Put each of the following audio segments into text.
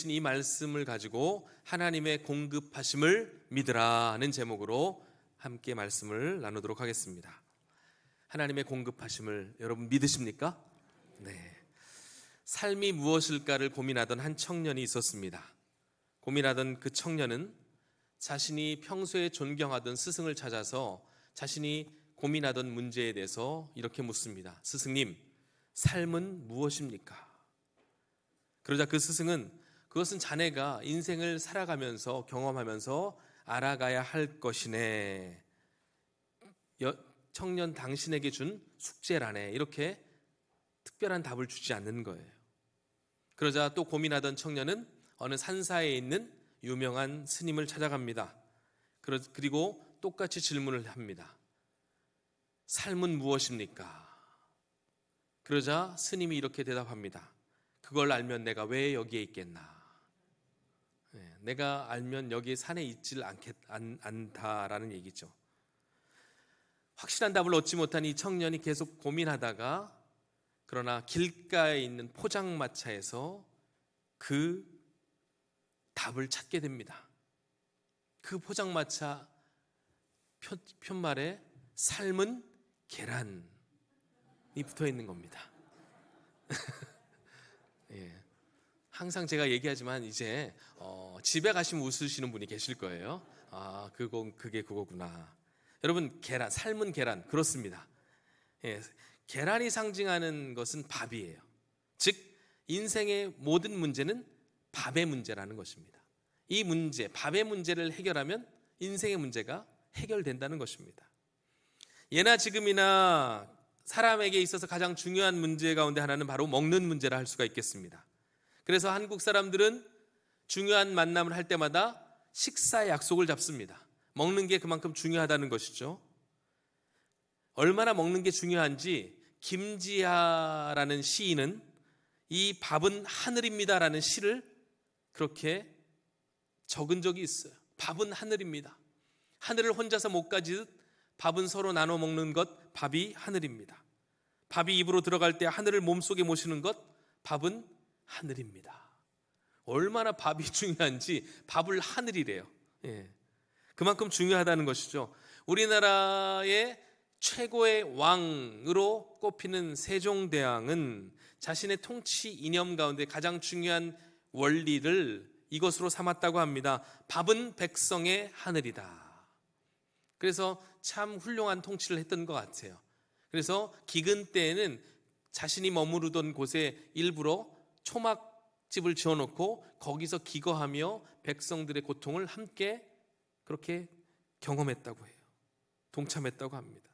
이 말씀을 가지고 하나님의 공급하심을 믿으라는 제목으로 함께 말씀을 나누도록 하겠습니다. 하나님의 공급하심을 여러분 믿으십니까? 네. 삶이 무엇일까를 고민하던 한 청년이 있었습니다. 고민하던 그 청년은 자신이 평소에 존경하던 스승을 찾아서 자신이 고민하던 문제에 대해서 이렇게 묻습니다. 스승님, 삶은 무엇입니까? 그러자 그 스승은 그것은 자네가 인생을 살아가면서 경험하면서 알아가야 할 것이네. 청년 당신에게 준 숙제라네. 이렇게 특별한 답을 주지 않는 거예요. 그러자 또 고민하던 청년은 어느 산사에 있는 유명한 스님을 찾아갑니다. 그리고 똑같이 질문을 합니다. 삶은 무엇입니까? 그러자 스님이 이렇게 대답합니다. 그걸 알면 내가 왜 여기에 있겠나? 내가 알면 여기 산에 있질 않다라는 얘기죠. 확실한 답을 얻지 못한 이 청년이 계속 고민하다가 그러나 길가에 있는 포장마차에서 그 답을 찾게 됩니다. 그 포장마차 편말에 삶은 계란이 붙어 있는 겁니다. 예. 항상 제가 얘기하지만 이제 집에 가시면 웃으시는 분이 계실 거예요. 아, 그게 그거구나. 여러분, 계란, 삶은 계란, 그렇습니다. 예. 계란이 상징하는 것은 밥이에요. 즉, 인생의 모든 문제는 밥의 문제라는 것입니다. 이 문제, 밥의 문제를 해결하면 인생의 문제가 해결된다는 것입니다. 예나 지금이나 사람에게 있어서 가장 중요한 문제 가운데 하나는 바로 먹는 문제라 할 수가 있겠습니다. 그래서 한국 사람들은 중요한 만남을 할 때마다 식사 약속을 잡습니다. 먹는 게 그만큼 중요하다는 것이죠. 얼마나 먹는 게 중요한지 김지하라는 시인은 이 밥은 하늘입니다라는 시를 그렇게 적은 적이 있어요. 밥은 하늘입니다. 하늘을 혼자서 못 가지듯 밥은 서로 나눠 먹는 것, 밥이 하늘입니다. 밥이 입으로 들어갈 때 하늘을 몸속에 모시는 것, 밥은 하늘입니다. 얼마나 밥이 중요한지 밥을 하늘이래요. 예. 그만큼 중요하다는 것이죠. 우리나라의 최고의 왕으로 꼽히는 세종대왕은 자신의 통치 이념 가운데 가장 중요한 원리를 이것으로 삼았다고 합니다. 밥은 백성의 하늘이다. 그래서 참 훌륭한 통치를 했던 것 같아요. 그래서 기근 때에는 자신이 머무르던 곳에 일부러 초막집을 지어놓고 거기서 기거하며 백성들의 고통을 함께 그렇게 경험했다고 해요. 동참했다고 합니다.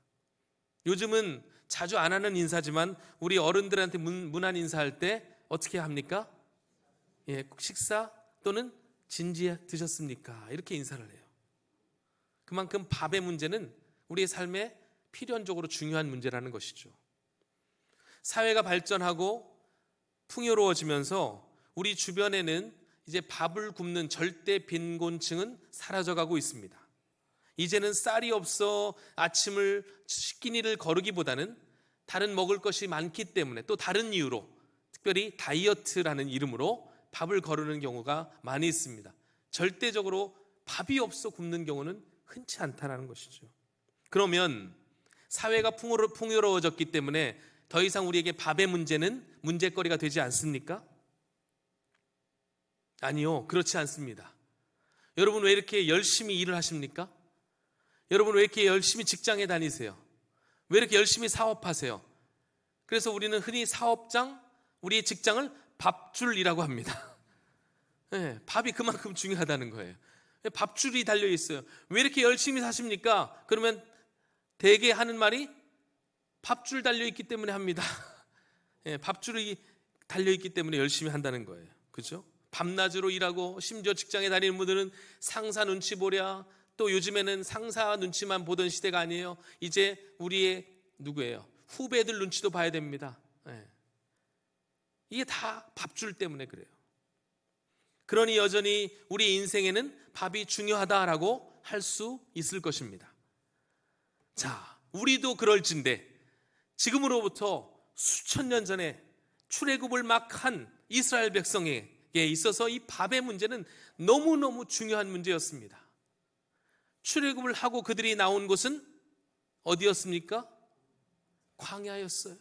요즘은 자주 안 하는 인사지만 우리 어른들한테 문안 인사할 때 어떻게 합니까? 예, 식사 또는 진지 드셨습니까? 이렇게 인사를 해요. 그만큼 밥의 문제는 우리의 삶에 필연적으로 중요한 문제라는 것이죠. 사회가 발전하고 풍요로워지면서 우리 주변에는 이제 밥을 굶는 절대 빈곤층은 사라져가고 있습니다. 이제는 쌀이 없어 아침을 식기니를 거르기보다는 다른 먹을 것이 많기 때문에 또 다른 이유로 특별히 다이어트라는 이름으로 밥을 거르는 경우가 많이 있습니다. 절대적으로 밥이 없어 굶는 경우는 흔치 않다는 것이죠. 그러면 사회가 풍요로워졌기 때문에 더 이상 우리에게 밥의 문제는 문제거리가 되지 않습니까? 아니요, 그렇지 않습니다. 여러분 왜 이렇게 열심히 일을 하십니까? 여러분 왜 이렇게 열심히 직장에 다니세요? 왜 이렇게 열심히 사업하세요? 그래서 우리는 흔히 사업장, 우리의 직장을 밥줄이라고 합니다. 네, 밥이 그만큼 중요하다는 거예요. 밥줄이 달려 있어요. 왜 이렇게 열심히 사십니까? 그러면 대개 하는 말이 밥줄 달려 있기 때문에 합니다. 네, 밥줄이 달려 있기 때문에 열심히 한다는 거예요. 그렇죠? 밤낮으로 일하고 심지어 직장에 다니는 분들은 상사 눈치 보랴, 또 요즘에는 상사 눈치만 보던 시대가 아니에요. 이제 우리의 누구예요? 후배들 눈치도 봐야 됩니다. 네. 이게 다 밥줄 때문에 그래요. 그러니 여전히 우리 인생에는 밥이 중요하다라고 할 수 있을 것입니다. 자, 우리도 그럴진데 지금으로부터 수천 년 전에 출애굽을 막 한 이스라엘 백성에게 있어서 이 밥의 문제는 너무너무 중요한 문제였습니다. 출애굽을 하고 그들이 나온 곳은 어디였습니까? 광야였어요.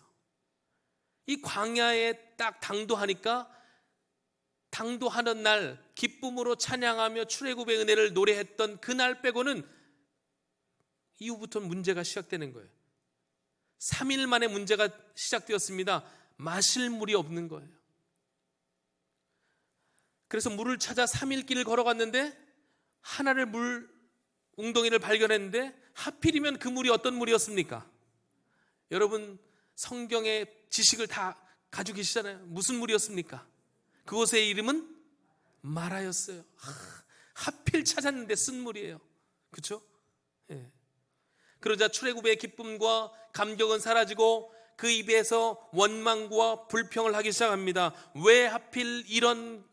이 광야에 딱 당도하니까, 당도하는 날 기쁨으로 찬양하며 출애굽의 은혜를 노래했던 그날 빼고는 이후부터는 문제가 시작되는 거예요. 3일 만에 문제가 시작되었습니다. 마실 물이 없는 거예요. 그래서 물을 찾아 3일 길을 걸어갔는데 하나를 웅덩이를 발견했는데 하필이면 그 물이 어떤 물이었습니까? 여러분 성경의 지식을 다 가지고 계시잖아요. 무슨 물이었습니까? 그곳의 이름은 마라였어요. 하필 찾았는데 쓴 물이에요. 그렇죠? 예. 그러자 출애굽의 기쁨과 감격은 사라지고 그 입에서 원망과 불평을 하기 시작합니다. 왜 하필 이런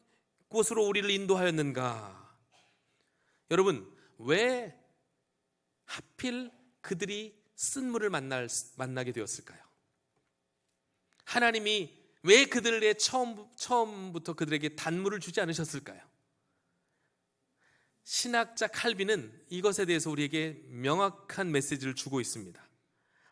곳으로 우리를 인도하였는가? 여러분, 왜 하필 그들이 쓴 물을 만나게 되었을까요? 하나님이 왜 그들의 처음부터 그들에게 단물을 주지 않으셨을까요? 신학자 칼빈은 이것에 대해서 우리에게 명확한 메시지를 주고 있습니다.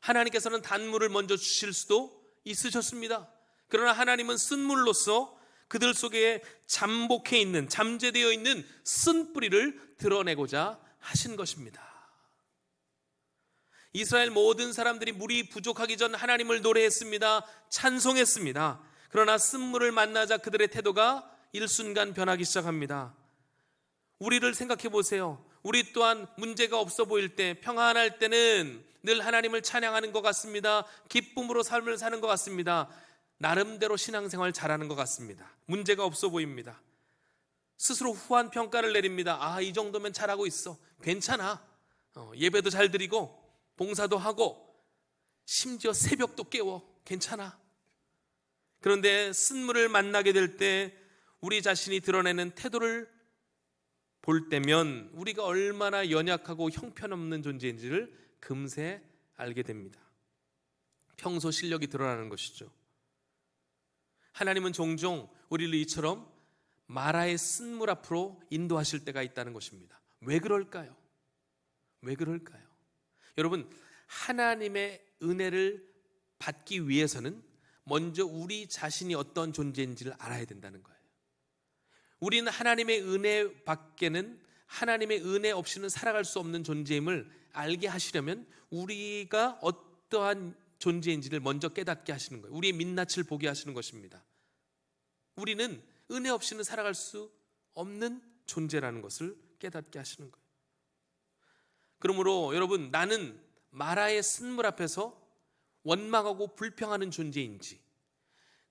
하나님께서는 단물을 먼저 주실 수도 있으셨습니다. 그러나 하나님은 쓴 물로서 그들 속에 잠재되어 있는 쓴 뿌리를 드러내고자 하신 것입니다. 이스라엘 모든 사람들이 물이 부족하기 전 하나님을 노래했습니다. 찬송했습니다. 그러나 쓴물을 만나자 그들의 태도가 일순간 변하기 시작합니다. 우리를 생각해 보세요. 우리 또한 문제가 없어 보일 때, 평안할 때는 늘 하나님을 찬양하는 것 같습니다. 기쁨으로 삶을 사는 것 같습니다. 나름대로 신앙생활 잘하는 것 같습니다. 문제가 없어 보입니다. 스스로 후한 평가를 내립니다. 이 정도면 잘하고 있어. 괜찮아. 예배도 잘 드리고 봉사도 하고 심지어 새벽도 깨워. 괜찮아. 그런데 쓴물을 만나게 될 때 우리 자신이 드러내는 태도를 볼 때면 우리가 얼마나 연약하고 형편없는 존재인지를 금세 알게 됩니다. 평소 실력이 드러나는 것이죠. 하나님은 종종 우리를 이처럼 마라의 쓴물 앞으로 인도하실 때가 있다는 것입니다. 왜 그럴까요? 왜 그럴까요? 여러분, 하나님의 은혜를 받기 위해서는 먼저 우리 자신이 어떤 존재인지를 알아야 된다는 거예요. 우리는 하나님의 은혜 밖에는, 하나님의 은혜 없이는 살아갈 수 없는 존재임을 알게 하시려면 우리가 어떠한 존재인지를 먼저 깨닫게 하시는 거예요. 우리의 민낯을 보게 하시는 것입니다. 우리는 은혜 없이는 살아갈 수 없는 존재라는 것을 깨닫게 하시는 거예요. 그러므로 여러분, 나는 마라의 쓴물 앞에서 원망하고 불평하는 존재인지,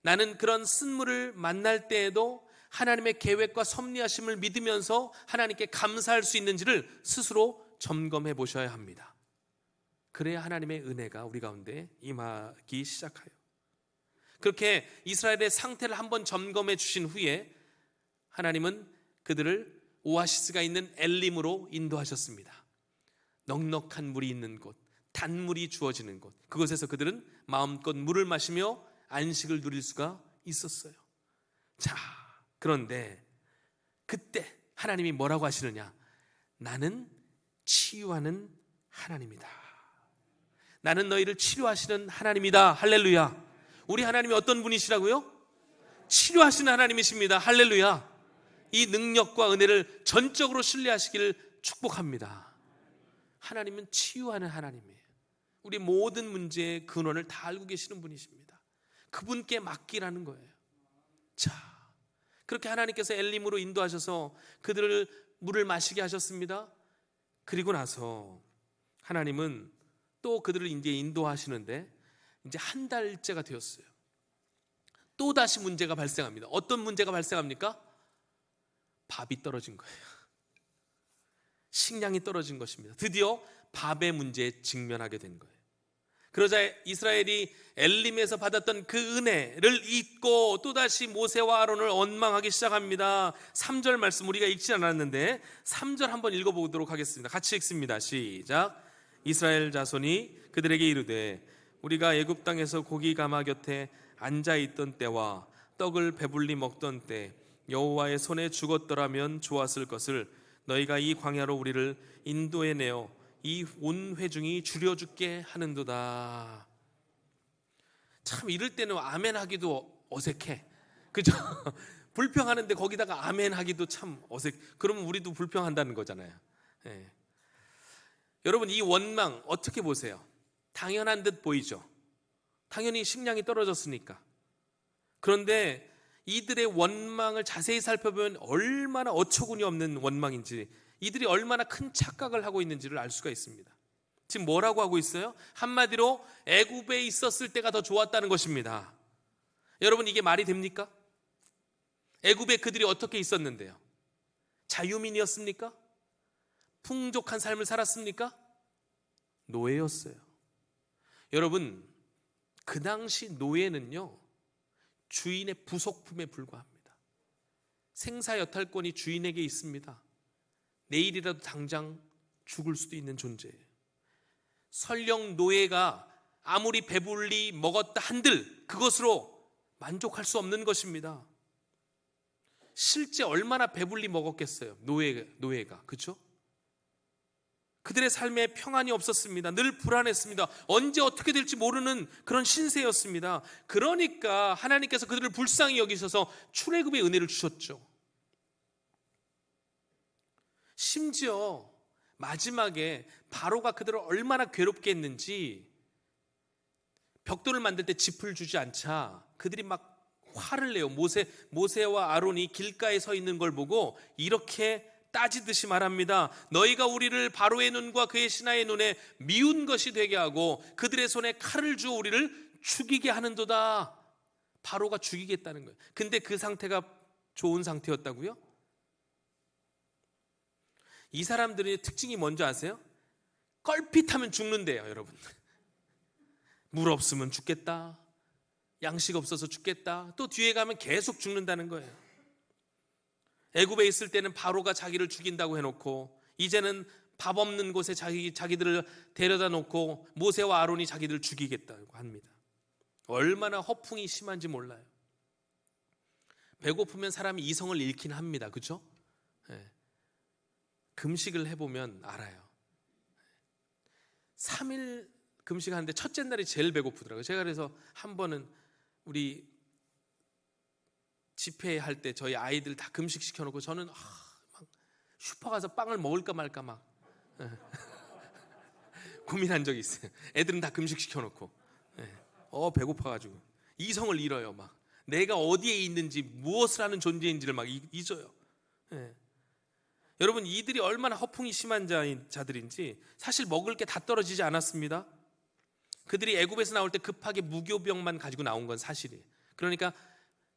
나는 그런 쓴물을 만날 때에도 하나님의 계획과 섭리하심을 믿으면서 하나님께 감사할 수 있는지를 스스로 점검해 보셔야 합니다. 그래야 하나님의 은혜가 우리 가운데 임하기 시작해요. 그렇게 이스라엘의 상태를 한번 점검해 주신 후에 하나님은 그들을 오아시스가 있는 엘림으로 인도하셨습니다. 넉넉한 물이 있는 곳, 단물이 주어지는 곳, 그곳에서 그들은 마음껏 물을 마시며 안식을 누릴 수가 있었어요. 자, 그런데 그때 하나님이 뭐라고 하시느냐? 나는 치유하는 하나님이다. 나는 너희를 치료하시는 하나님이다. 할렐루야. 우리 하나님이 어떤 분이시라고요? 치료하시는 하나님이십니다. 할렐루야. 이 능력과 은혜를 전적으로 신뢰하시기를 축복합니다. 하나님은 치유하는 하나님이에요. 우리 모든 문제의 근원을 다 알고 계시는 분이십니다. 그분께 맡기라는 거예요. 자, 그렇게 하나님께서 엘림으로 인도하셔서 그들을 물을 마시게 하셨습니다. 그리고 나서 하나님은 또 그들을 이제 인도하시는데 이제 한 달째가 되었어요. 또 다시 문제가 발생합니다. 어떤 문제가 발생합니까? 밥이 떨어진 거예요. 식량이 떨어진 것입니다. 드디어 밥의 문제에 직면하게 된 거예요. 그러자 이스라엘이 엘림에서 받았던 그 은혜를 잊고 또다시 모세와 아론을 원망하기 시작합니다. 3절 말씀 우리가 읽지 않았는데 3절 한번 읽어보도록 하겠습니다. 같이 읽습니다. 시작. 이스라엘 자손이 그들에게 이르되 우리가 애굽 땅에서 고기 가마 곁에 앉아있던 때와 떡을 배불리 먹던 때 여호와의 손에 죽었더라면 좋았을 것을 너희가 이 광야로 우리를 인도해내어 이 온 회중이 줄여 죽게 하는도다. 참 이럴 때는 아멘 하기도 어색해, 그죠? 불평하는데 거기다가 아멘 하기도 참 어색. 그러면 우리도 불평한다는 거잖아요. 예. 여러분, 이 원망 어떻게 보세요? 당연한 듯 보이죠? 당연히 식량이 떨어졌으니까. 그런데 이들의 원망을 자세히 살펴보면 얼마나 어처구니 없는 원망인지, 이들이 얼마나 큰 착각을 하고 있는지를 알 수가 있습니다. 지금 뭐라고 하고 있어요? 한마디로 애굽에 있었을 때가 더 좋았다는 것입니다. 여러분, 이게 말이 됩니까? 애굽에 그들이 어떻게 있었는데요? 자유민이었습니까? 풍족한 삶을 살았습니까? 노예였어요. 여러분, 그 당시 노예는요, 주인의 부속품에 불과합니다. 생사여탈권이 주인에게 있습니다. 내일이라도 당장 죽을 수도 있는 존재예요. 설령 노예가 아무리 배불리 먹었다 한들 그것으로 만족할 수 없는 것입니다. 실제 얼마나 배불리 먹었겠어요, 노예가. 그렇죠? 그들의 삶에 평안이 없었습니다. 늘 불안했습니다. 언제 어떻게 될지 모르는 그런 신세였습니다. 그러니까 하나님께서 그들을 불쌍히 여기셔서 출애굽의 은혜를 주셨죠. 심지어 마지막에 바로가 그들을 얼마나 괴롭게 했는지, 벽돌을 만들 때 짚을 주지 않자 그들이 막 화를 내요. 모세와 아론이 길가에 서 있는 걸 보고 이렇게 따지듯이 말합니다. 너희가 우리를 바로의 눈과 그의 신하의 눈에 미운 것이 되게 하고 그들의 손에 칼을 주어 우리를 죽이게 하는도다. 바로가 죽이겠다는 거예요. 근데 그 상태가 좋은 상태였다고요? 이 사람들의 특징이 뭔지 아세요? 껄핏하면 죽는데요, 여러분. 물 없으면 죽겠다, 양식 없어서 죽겠다, 또 뒤에 가면 계속 죽는다는 거예요. 애굽에 있을 때는 바로가 자기를 죽인다고 해놓고, 이제는 밥 없는 곳에 자기들을 데려다 놓고 모세와 아론이 자기들을 죽이겠다고 합니다. 얼마나 허풍이 심한지 몰라요. 배고프면 사람이 이성을 잃긴 합니다. 그렇죠? 네. 금식을 해보면 알아요. 3일 금식하는데 첫째 날이 제일 배고프더라고요. 제가 그래서 한 번은 우리 집회할 때 저희 아이들 다 금식 시켜놓고 저는 막 슈퍼 가서 빵을 먹을까 말까 막 고민한 적이 있어요. 애들은 다 금식 시켜놓고 배고파가지고 이성을 잃어요. 막 내가 어디에 있는지, 무엇을 하는 존재인지를 막 잊어요. 여러분, 이들이 얼마나 허풍이 심한 자들인지 사실 먹을 게 다 떨어지지 않았습니다. 그들이 애굽에서 나올 때 급하게 무교병만 가지고 나온 건 사실이에요. 그러니까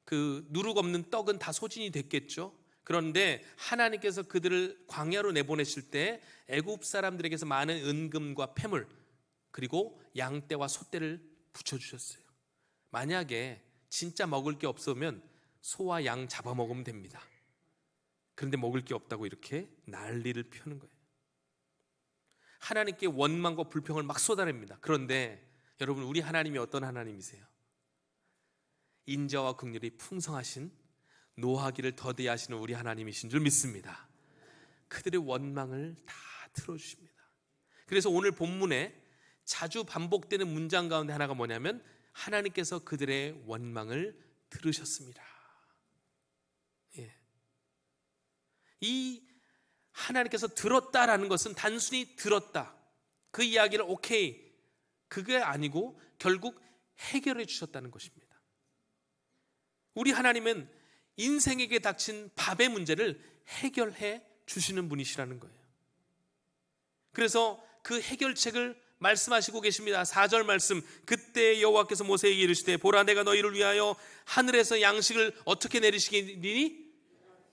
그 누룩 없는 떡은 다 소진이 됐겠죠. 그런데 하나님께서 그들을 광야로 내보내실 때 애굽 사람들에게서 많은 은금과 폐물, 그리고 양떼와 소떼를 붙여주셨어요. 만약에 진짜 먹을 게 없으면 소와 양 잡아먹으면 됩니다. 그런데 먹을 게 없다고 이렇게 난리를 펴는 거예요. 하나님께 원망과 불평을 막 쏟아냅니다. 그런데 여러분, 우리 하나님이 어떤 하나님이세요? 인자와 긍휼이 풍성하신, 노하기를 더디하시는 우리 하나님이신 줄 믿습니다. 그들의 원망을 다 들어주십니다. 그래서 오늘 본문에 자주 반복되는 문장 가운데 하나가 뭐냐면, 하나님께서 그들의 원망을 들으셨습니다. 이 하나님께서 들었다라는 것은 단순히 들었다, 그 이야기를 오케이, 그게 아니고 결국 해결해 주셨다는 것입니다. 우리 하나님은 인생에게 닥친 밥의 문제를 해결해 주시는 분이시라는 거예요. 그래서 그 해결책을 말씀하시고 계십니다. 4절 말씀, 그때 여호와께서 모세에게 이르시되 보라, 내가 너희를 위하여 하늘에서 양식을 어떻게 내리시리니?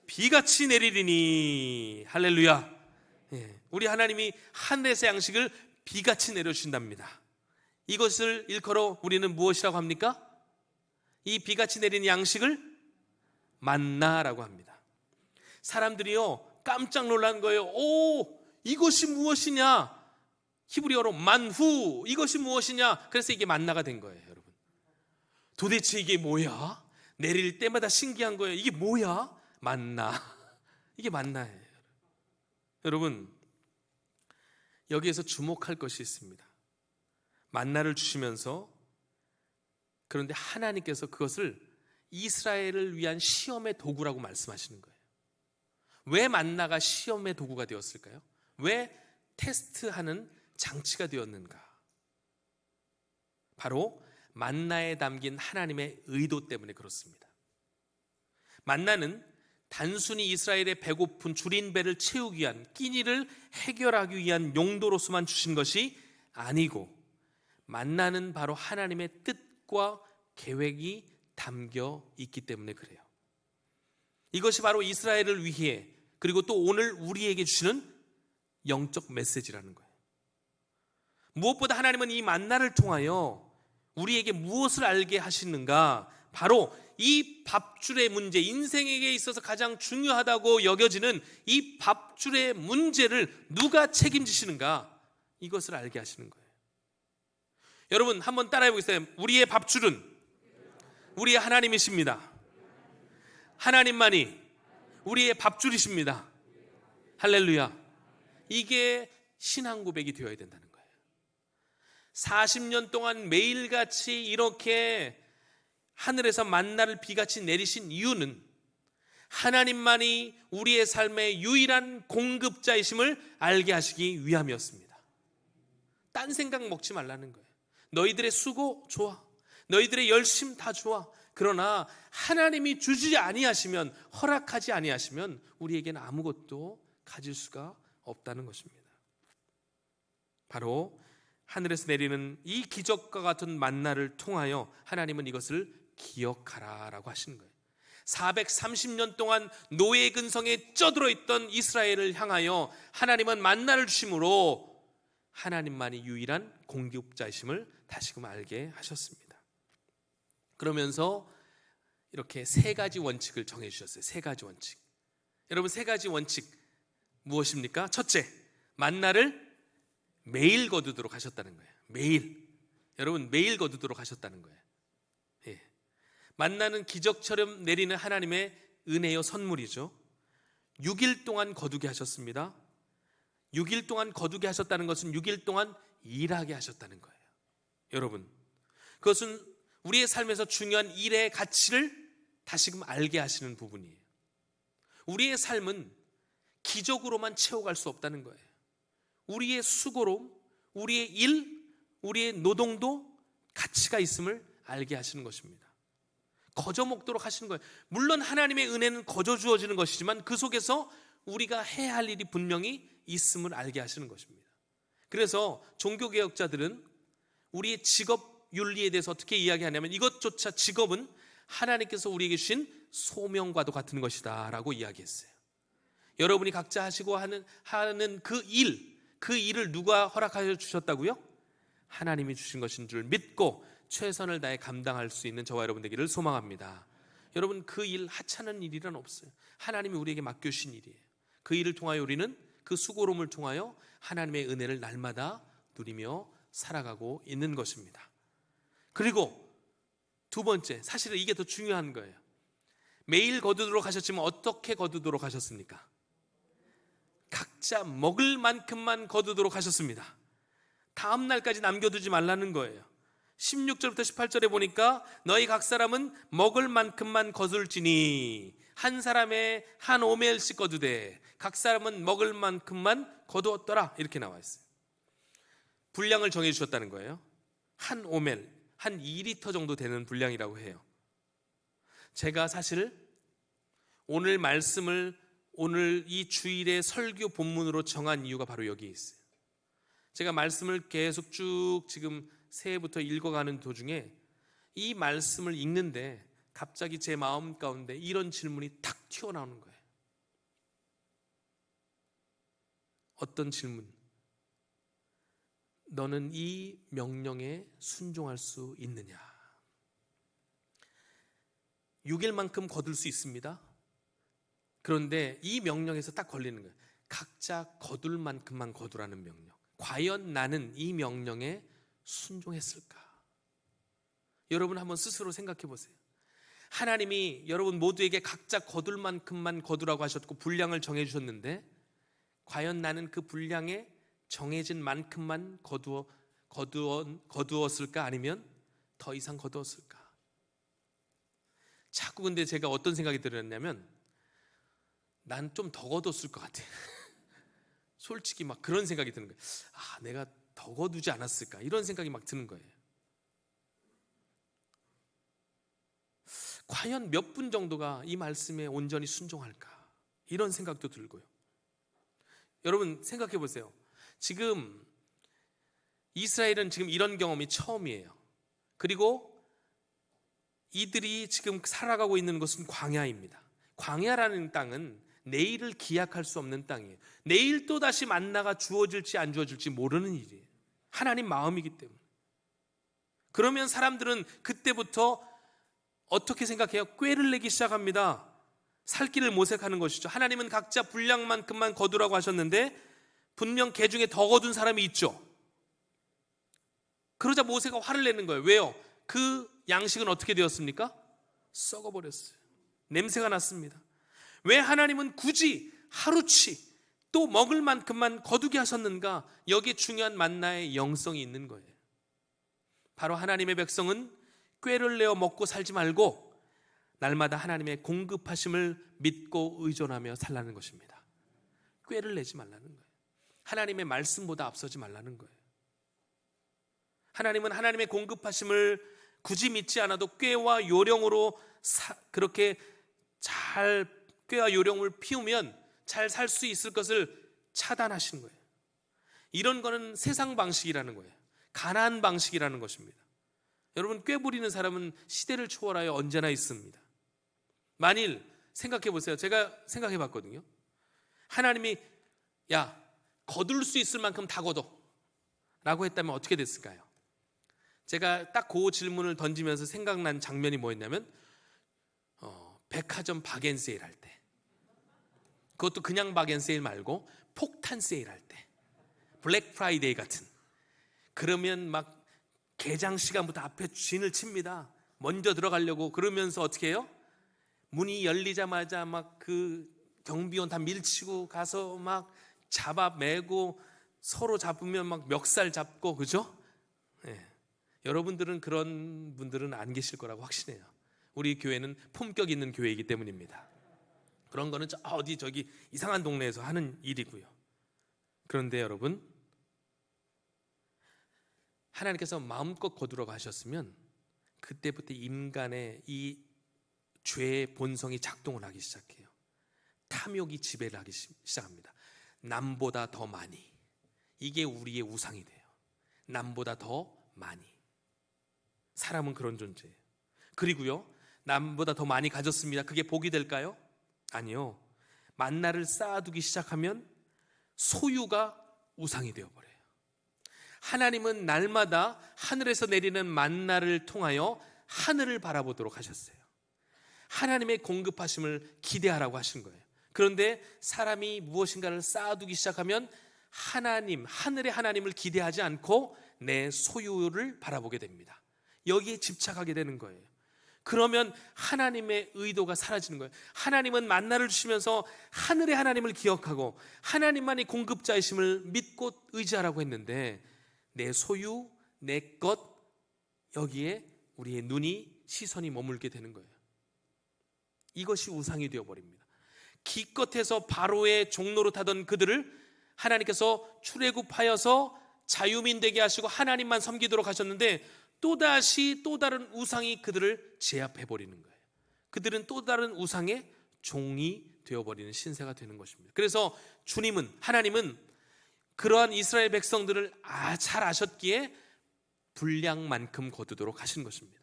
비같이 내리리니. 할렐루야. 우리 하나님이 하늘에서 양식을 비같이 내려주신답니다. 이것을 일컬어 우리는 무엇이라고 합니까? 이 비같이 내리는 양식을 만나라고 합니다. 사람들이요 깜짝 놀란 거예요. 오, 이것이 무엇이냐? 히브리어로 만후, 이것이 무엇이냐? 그래서 이게 만나가 된 거예요. 여러분, 도대체 이게 뭐야? 내릴 때마다 신기한 거예요. 이게 뭐야? 만나. 이게 만나예요. 여러분, 여기에서 주목할 것이 있습니다. 만나를 주시면서, 그런데 하나님께서 그것을 이스라엘을 위한 시험의 도구라고 말씀하시는 거예요. 왜 만나가 시험의 도구가 되었을까요? 왜 테스트하는 장치가 되었는가? 바로 만나에 담긴 하나님의 의도 때문에 그렇습니다. 만나는 단순히 이스라엘의 배고픈 줄인 배를 채우기 위한, 끼니를 해결하기 위한 용도로서만 주신 것이 아니고, 만나는 바로 하나님의 뜻과 계획이 담겨 있기 때문에 그래요. 이것이 바로 이스라엘을 위해, 그리고 또 오늘 우리에게 주시는 영적 메시지라는 거예요. 무엇보다 하나님은 이 만나를 통하여 우리에게 무엇을 알게 하시는가? 바로 이 밥줄의 문제, 인생에게 있어서 가장 중요하다고 여겨지는 이 밥줄의 문제를 누가 책임지시는가? 이것을 알게 하시는 거예요. 여러분, 한번 따라해 보겠어요. 우리의 밥줄은 우리의 하나님이십니다. 하나님만이 우리의 밥줄이십니다. 할렐루야. 이게 신앙 고백이 되어야 된다는 거예요. 40년 동안 매일같이 이렇게 하늘에서 만나를 비같이 내리신 이유는 하나님만이 우리의 삶의 유일한 공급자이심을 알게 하시기 위함이었습니다. 딴 생각 먹지 말라는 거예요. 너희들의 수고 좋아, 너희들의 열심 다 좋아. 그러나 하나님이 주지 아니하시면, 허락하지 아니하시면 우리에게는 아무것도 가질 수가 없다는 것입니다. 바로 하늘에서 내리는 이 기적과 같은 만나를 통하여 하나님은 이것을 기억하라라고 하시는 거예요. 430년 동안 노예 근성에 쪄들어 있던 이스라엘을 향하여 하나님은 만나를 주심으로 하나님만이 유일한 공급자이심을 다시금 알게 하셨습니다. 그러면서 이렇게 세 가지 원칙을 정해 주셨어요. 세 가지 원칙. 여러분, 세 가지 원칙 무엇입니까? 첫째, 만나를 매일 거두도록 하셨다는 거예요. 매일. 여러분, 매일 거두도록 하셨다는 거예요. 예. 만나는 기적처럼 내리는 하나님의 은혜요 선물이죠. 6일 동안 거두게 하셨습니다. 6일 동안 거두게 하셨다는 것은 6일 동안 일하게 하셨다는 거예요. 여러분, 그것은 우리의 삶에서 중요한 일의 가치를 다시금 알게 하시는 부분이에요. 우리의 삶은 기적으로만 채워갈 수 없다는 거예요. 우리의 수고로, 우리의 일, 우리의 노동도 가치가 있음을 알게 하시는 것입니다. 거저 먹도록 하시는 거예요. 물론 하나님의 은혜는 거저 주어지는 것이지만 그 속에서 우리가 해야 할 일이 분명히 있음을 알게 하시는 것입니다. 그래서 종교개혁자들은 우리의 직업 윤리에 대해서 어떻게 이야기하냐면, 이것조차 직업은 하나님께서 우리에게 주신 소명과도 같은 것이다 라고 이야기했어요. 여러분이 각자 하시고 하는 그 일을 누가 허락하여 주셨다고요? 하나님이 주신 것인 줄 믿고 최선을 다해 감당할 수 있는 저와 여러분 되기를 소망합니다. 여러분, 그 일 하찮은 일이란 없어요. 하나님이 우리에게 맡겨주신 일이에요. 그 일을 통하여 우리는, 그 수고로움을 통하여 하나님의 은혜를 날마다 누리며 살아가고 있는 것입니다. 그리고 두 번째, 사실은 이게 더 중요한 거예요. 매일 거두도록 하셨지만 어떻게 거두도록 하셨습니까? 각자 먹을 만큼만 거두도록 하셨습니다. 다음 날까지 남겨두지 말라는 거예요. 16절부터 18절에 보니까 너희 각 사람은 먹을 만큼만 거둘지니 한 사람의 한 오멜씩 거두되 각 사람은 먹을 만큼만 거두었더라, 이렇게 나와 있어요. 분량을 정해 주셨다는 거예요. 한 오멜, 한 2리터 정도 되는 분량이라고 해요. 제가 사실 오늘 말씀을 오늘 이 주일의 설교 본문으로 정한 이유가 바로 여기에 있어요. 제가 말씀을 계속 쭉 지금 새해부터 읽어가는 도중에 이 말씀을 읽는데 갑자기 제 마음 가운데 이런 질문이 탁 튀어나오는 거예요. 어떤 질문? 너는 이 명령에 순종할 수 있느냐? 6일만큼 거둘 수 있습니다. 그런데 이 명령에서 딱 걸리는 거예요. 각자 거둘 만큼만 거두라는 명령. 과연 나는 이 명령에 순종했을까? 여러분 한번 스스로 생각해 보세요. 하나님이 여러분 모두에게 각자 거둘 만큼만 거두라고 하셨고 분량을 정해 주셨는데 과연 나는 그 분량에 정해진 만큼만 거두었을까? 아니면 더 이상 거두었을까? 자꾸 근데 제가 어떤 생각이 들었냐면 난 좀 더 거뒀을 것 같아. 솔직히 막 그런 생각이 드는 거예요. 내가 더 거두지 않았을까? 이런 생각이 막 드는 거예요. 과연 몇 분 정도가 이 말씀에 온전히 순종할까? 이런 생각도 들고요. 여러분 생각해 보세요. 지금 이스라엘은 지금 이런 경험이 처음이에요. 그리고 이들이 지금 살아가고 있는 것은 광야입니다. 광야라는 땅은 내일을 기약할 수 없는 땅이에요. 내일 또다시 만나가 주어질지 안 주어질지 모르는 일이에요. 하나님 마음이기 때문에. 그러면 사람들은 그때부터 어떻게 생각해요? 꾀를 내기 시작합니다. 살 길을 모색하는 것이죠. 하나님은 각자 분량만큼만 거두라고 하셨는데 분명 개 중에 더 거둔 사람이 있죠. 그러자 모세가 화를 내는 거예요. 왜요? 그 양식은 어떻게 되었습니까? 썩어버렸어요. 냄새가 났습니다. 왜 하나님은 굳이 하루치 또 먹을 만큼만 거두게 하셨는가? 여기에 중요한 만나의 영성이 있는 거예요. 바로 하나님의 백성은 꾀를 내어 먹고 살지 말고 날마다 하나님의 공급하심을 믿고 의존하며 살라는 것입니다. 꾀를 내지 말라는 거예요. 하나님의 말씀보다 앞서지 말라는 거예요. 하나님은 하나님의 공급하심을 굳이 믿지 않아도 꾀와 요령으로 그렇게 잘 꾀와 요령을 피우면 잘 살 수 있을 것을 차단하시는 거예요. 이런 거는 세상 방식이라는 거예요. 가나안 방식이라는 것입니다. 여러분 꾀 부리는 사람은 시대를 초월하여 언제나 있습니다. 만일 생각해 보세요. 제가 생각해 봤거든요. 하나님이 야 거둘 수 있을 만큼 다 거둬 라고 했다면 어떻게 됐을까요? 제가 딱 그 질문을 던지면서 생각난 장면이 뭐였냐면 백화점 박앤세일 할 때, 그것도 그냥 박앤세일 말고 폭탄 세일 할 때, 블랙 프라이데이 같은, 그러면 막 개장 시간부터 앞에 진을 칩니다. 먼저 들어가려고. 그러면서 어떻게 해요? 문이 열리자마자 막 그 경비원 다 밀치고 가서 막 잡아매고 서로 잡으면 막 멱살 잡고, 그죠? 네. 여러분들은 그런 분들은 안 계실 거라고 확신해요. 우리 교회는 품격 있는 교회이기 때문입니다. 그런 거는 저기 이상한 동네에서 하는 일이고요. 그런데 여러분, 하나님께서 마음껏 거두라고 하셨으면 그때부터 인간의 이 죄의 본성이 작동을 하기 시작해요. 탐욕이 지배를 하기 시작합니다. 남보다 더 많이. 이게 우리의 우상이 돼요. 남보다 더 많이. 사람은 그런 존재예요. 그리고요, 남보다 더 많이 가졌습니다. 그게 복이 될까요? 아니요. 만나를 쌓아두기 시작하면 소유가 우상이 되어버려요. 하나님은 날마다 하늘에서 내리는 만나를 통하여 하늘을 바라보도록 하셨어요. 하나님의 공급하심을 기대하라고 하신 거예요. 그런데 사람이 무엇인가를 쌓아두기 시작하면 하늘의 하나님을 기대하지 않고 내 소유를 바라보게 됩니다. 여기에 집착하게 되는 거예요. 그러면 하나님의 의도가 사라지는 거예요. 하나님은 만나를 주시면서 하늘의 하나님을 기억하고 하나님만이 공급자이심을 믿고 의지하라고 했는데 내 소유, 내 것, 여기에 우리의 눈이, 시선이 머물게 되는 거예요. 이것이 우상이 되어버립니다. 기껏해서 바로의 종로로 타던 그들을 하나님께서 출애굽하여서 자유민 되게 하시고 하나님만 섬기도록 하셨는데 또다시 또 다른 우상이 그들을 제압해버리는 거예요. 그들은 또 다른 우상의 종이 되어버리는 신세가 되는 것입니다. 그래서 하나님은 그러한 이스라엘 백성들을 잘 아셨기에 분량만큼 거두도록 하신 것입니다.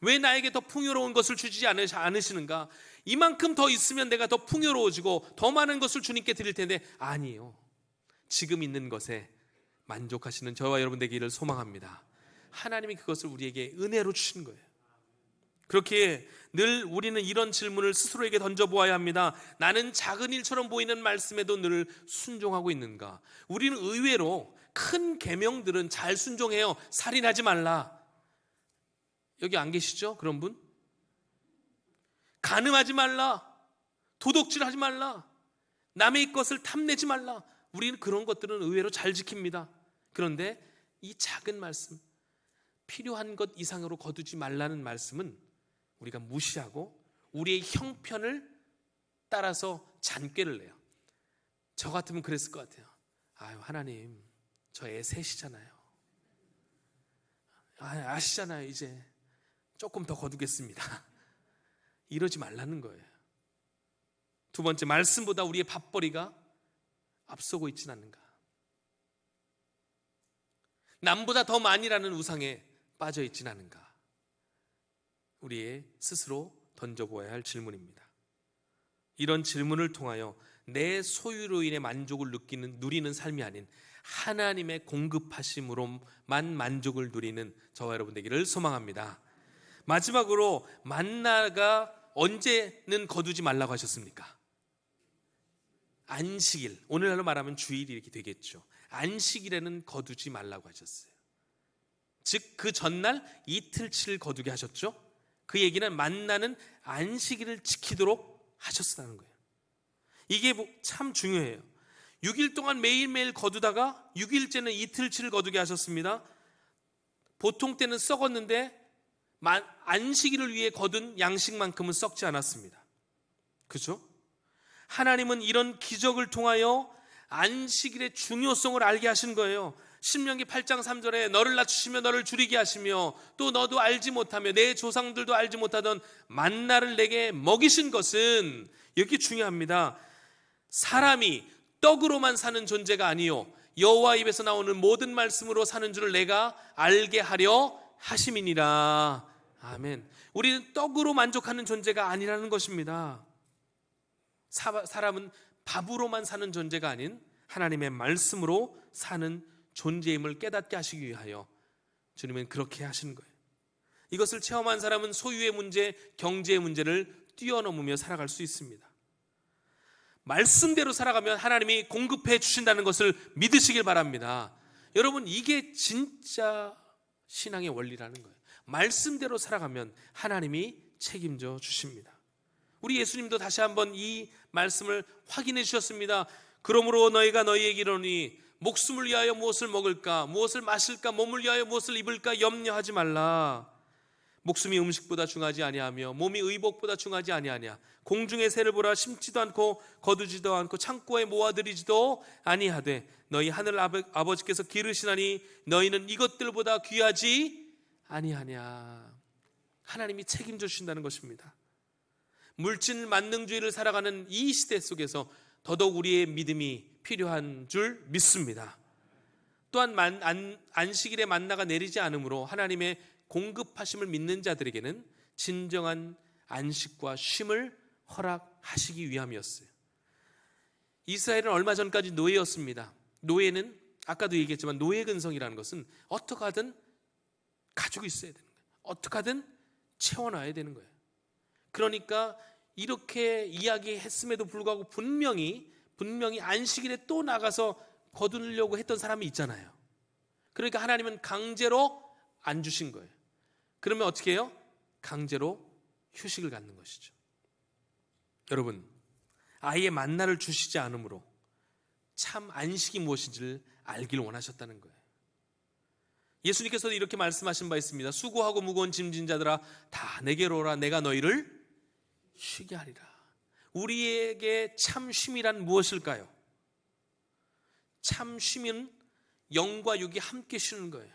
왜 나에게 더 풍요로운 것을 주지 않으시는가? 이만큼 더 있으면 내가 더 풍요로워지고 더 많은 것을 주님께 드릴 텐데, 아니에요. 지금 있는 것에 만족하시는 저와 여러분 되기를 소망합니다. 하나님이 그것을 우리에게 은혜로 주신 거예요. 그렇게 늘 우리는 이런 질문을 스스로에게 던져보아야 합니다. 나는 작은 일처럼 보이는 말씀에도 늘 순종하고 있는가? 우리는 의외로 큰 계명들은 잘 순종해요. 살인하지 말라. 여기 안 계시죠? 그런 분? 간음하지 말라, 도둑질하지 말라, 남의 것을 탐내지 말라. 우리는 그런 것들은 의외로 잘 지킵니다. 그런데 이 작은 말씀, 필요한 것 이상으로 거두지 말라는 말씀은 우리가 무시하고 우리의 형편을 따라서 잔꾀를 내요. 저 같으면 그랬을 것 같아요. 아유, 하나님, 저 애 셋이잖아요. 아시잖아요. 이제 조금 더 거두겠습니다. 이러지 말라는 거예요. 두 번째, 말씀보다 우리의 밥벌이가 앞서고 있지는 않는가. 남보다 더 많이라는 우상에 빠져 있지는 않은가. 우리의 스스로 던져보아야 할 질문입니다. 이런 질문을 통하여 내 소유로 인해 만족을 누리는 삶이 아닌 하나님의 공급하심으로만 만족을 누리는 저와 여러분 되기를 소망합니다. 마지막으로 만나가 언제는 거두지 말라고 하셨습니까? 안식일, 오늘날로 말하면 주일이 이렇게 되겠죠. 안식일에는 거두지 말라고 하셨어요. 즉 그 전날 이틀치를 거두게 하셨죠. 그 얘기는 만나는 안식일을 지키도록 하셨다는 거예요. 이게 참 중요해요. 6일 동안 매일매일 거두다가 6일째는 이틀치를 거두게 하셨습니다. 보통 때는 썩었는데 안식일을 위해 거둔 양식만큼은 썩지 않았습니다. 그죠? 하나님은 이런 기적을 통하여 안식일의 중요성을 알게 하신 거예요. 신명기 8장 3절에 너를 낮추시며 너를 줄이게 하시며 또 너도 알지 못하며 내 조상들도 알지 못하던 만나를 내게 먹이신 것은, 이렇게 중요합니다. 사람이 떡으로만 사는 존재가 아니요 여호와 입에서 나오는 모든 말씀으로 사는 줄을 내가 알게 하려 하심이니라. 아멘. 우리는 떡으로 만족하는 존재가 아니라는 것입니다. 사람은 밥으로만 사는 존재가 아닌 하나님의 말씀으로 사는 존재임을 깨닫게 하시기 위하여 주님은 그렇게 하신 거예요. 이것을 체험한 사람은 소유의 문제, 경제의 문제를 뛰어넘으며 살아갈 수 있습니다. 말씀대로 살아가면 하나님이 공급해 주신다는 것을 믿으시길 바랍니다. 여러분, 이게 진짜 신앙의 원리라는 거예요. 말씀대로 살아가면 하나님이 책임져 주십니다. 우리 예수님도 다시 한번 이 말씀을 확인해 주셨습니다. 그러므로 너희가 너희에게 이르노니 목숨을 위하여 무엇을 먹을까, 무엇을 마실까, 몸을 위하여 무엇을 입을까 염려하지 말라. 목숨이 음식보다 중하지 아니하며 몸이 의복보다 중하지 아니하냐. 공중의 새를 보라. 심지도 않고 거두지도 않고 창고에 모아들이지도 아니하되 너희 하늘 아버지께서 기르시나니 너희는 이것들보다 귀하지 아니하냐. 하나님이 책임져 주신다는 것입니다. 물질 만능주의를 살아가는 이 시대 속에서 더더욱 우리의 믿음이 필요한 줄 믿습니다. 또한 안식일에 만나가 내리지 않으므로 하나님의 공급하심을 믿는 자들에게는 진정한 안식과 쉼을 허락하시기 위함이었어요. 이스라엘은 얼마 전까지 노예였습니다. 노예는 아까도 얘기했지만 노예 근성이라는 것은 어떻게 하든 가지고 있어야 되는 거예요. 어떻게 하든 채워놔야 되는 거예요. 그러니까 이렇게 이야기했음에도 불구하고 분명히 안식일에 또 나가서 거두려고 했던 사람이 있잖아요. 그러니까 하나님은 강제로 안 주신 거예요. 그러면 어떻게 해요? 강제로 휴식을 갖는 것이죠. 여러분, 아예 만나를 주시지 않으므로 참 안식이 무엇인지를 알길 원하셨다는 거예요. 예수님께서도 이렇게 말씀하신 바 있습니다. 수고하고 무거운 짐진 자들아 다 내게로 오라. 내가 너희를 쉬게 하리라. 우리에게 참 쉼이란 무엇일까요? 참 쉼은 영과 육이 함께 쉬는 거예요.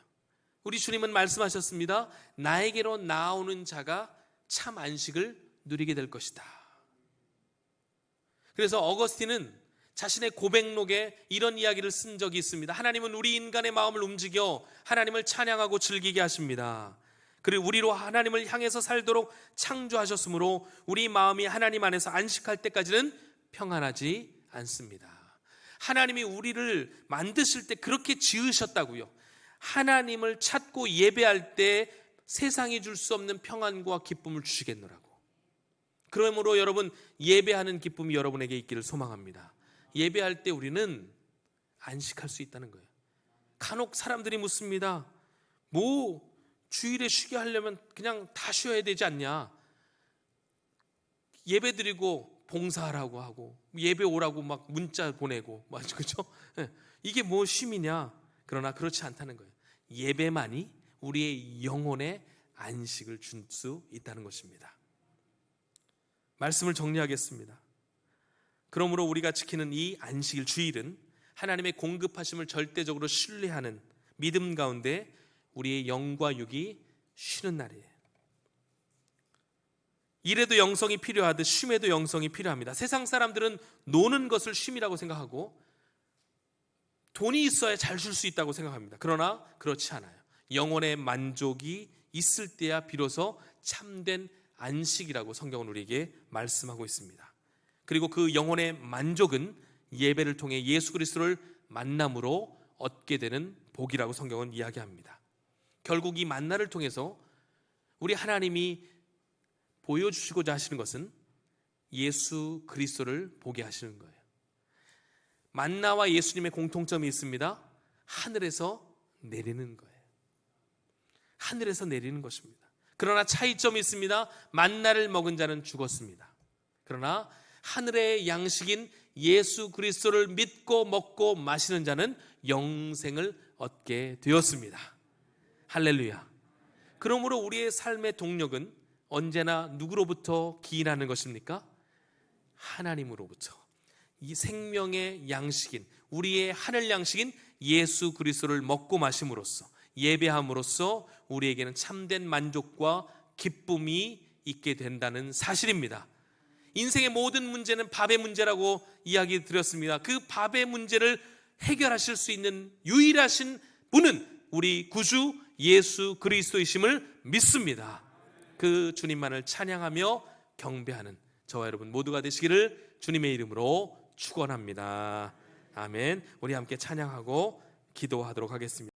우리 주님은 말씀하셨습니다. 나에게로 나오는 자가 참 안식을 누리게 될 것이다. 그래서 어거스틴은 자신의 고백록에 이런 이야기를 쓴 적이 있습니다. 하나님은 우리 인간의 마음을 움직여 하나님을 찬양하고 즐기게 하십니다. 그리고 우리로 하나님을 향해서 살도록 창조하셨으므로 우리 마음이 하나님 안에서 안식할 때까지는 평안하지 않습니다. 하나님이 우리를 만드실 때 그렇게 지으셨다고요. 하나님을 찾고 예배할 때 세상이 줄 수 없는 평안과 기쁨을 주시겠노라고. 그러므로 여러분, 예배하는 기쁨이 여러분에게 있기를 소망합니다. 예배할 때 우리는 안식할 수 있다는 거예요. 간혹 사람들이 묻습니다. 주일에 쉬게 하려면 그냥 다 쉬어야 되지 않냐? 예배 드리고 봉사하라고 하고 예배 오라고 막 문자 보내고 맞죠, 그렇죠? 이게 뭐 쉼이냐? 그러나 그렇지 않다는 거예요. 예배만이 우리의 영혼의 안식을 줄 수 있다는 것입니다. 말씀을 정리하겠습니다. 그러므로 우리가 지키는 이 안식일 주일은 하나님의 공급하심을 절대적으로 신뢰하는 믿음 가운데 우리의 영과 육이 쉬는 날이에요. 일에도 영성이 필요하듯 쉼에도 영성이 필요합니다. 세상 사람들은 노는 것을 쉼이라고 생각하고 돈이 있어야 잘 쉴 수 있다고 생각합니다. 그러나 그렇지 않아요. 영혼의 만족이 있을 때야 비로소 참된 안식이라고 성경은 우리에게 말씀하고 있습니다. 그리고 그 영혼의 만족은 예배를 통해 예수 그리스도를 만남으로 얻게 되는 복이라고 성경은 이야기합니다. 결국 이 만나를 통해서 우리 하나님이 보여주시고자 하시는 것은 예수 그리스도를 보게 하시는 거예요. 만나와 예수님의 공통점이 있습니다. 하늘에서 내리는 거예요. 하늘에서 내리는 것입니다. 그러나 차이점이 있습니다. 만나를 먹은 자는 죽었습니다. 그러나 하늘의 양식인 예수 그리스도를 믿고 먹고 마시는 자는 영생을 얻게 되었습니다. 할렐루야. 그러므로 우리의 삶의 동력은 언제나 누구로부터 기인하는 것입니까? 하나님으로부터. 이 생명의 양식인 우리의 하늘 양식인 예수 그리스도를 먹고 마심으로써 예배함으로써 우리에게는 참된 만족과 기쁨이 있게 된다는 사실입니다. 인생의 모든 문제는 밥의 문제라고 이야기 드렸습니다. 그 밥의 문제를 해결하실 수 있는 유일하신 분은 우리 구주 예수 그리스도이심을 믿습니다. 그 주님만을 찬양하며 경배하는 저와 여러분 모두가 되시기를 주님의 이름으로 축원합니다. 아멘. 우리 함께 찬양하고 기도하도록 하겠습니다.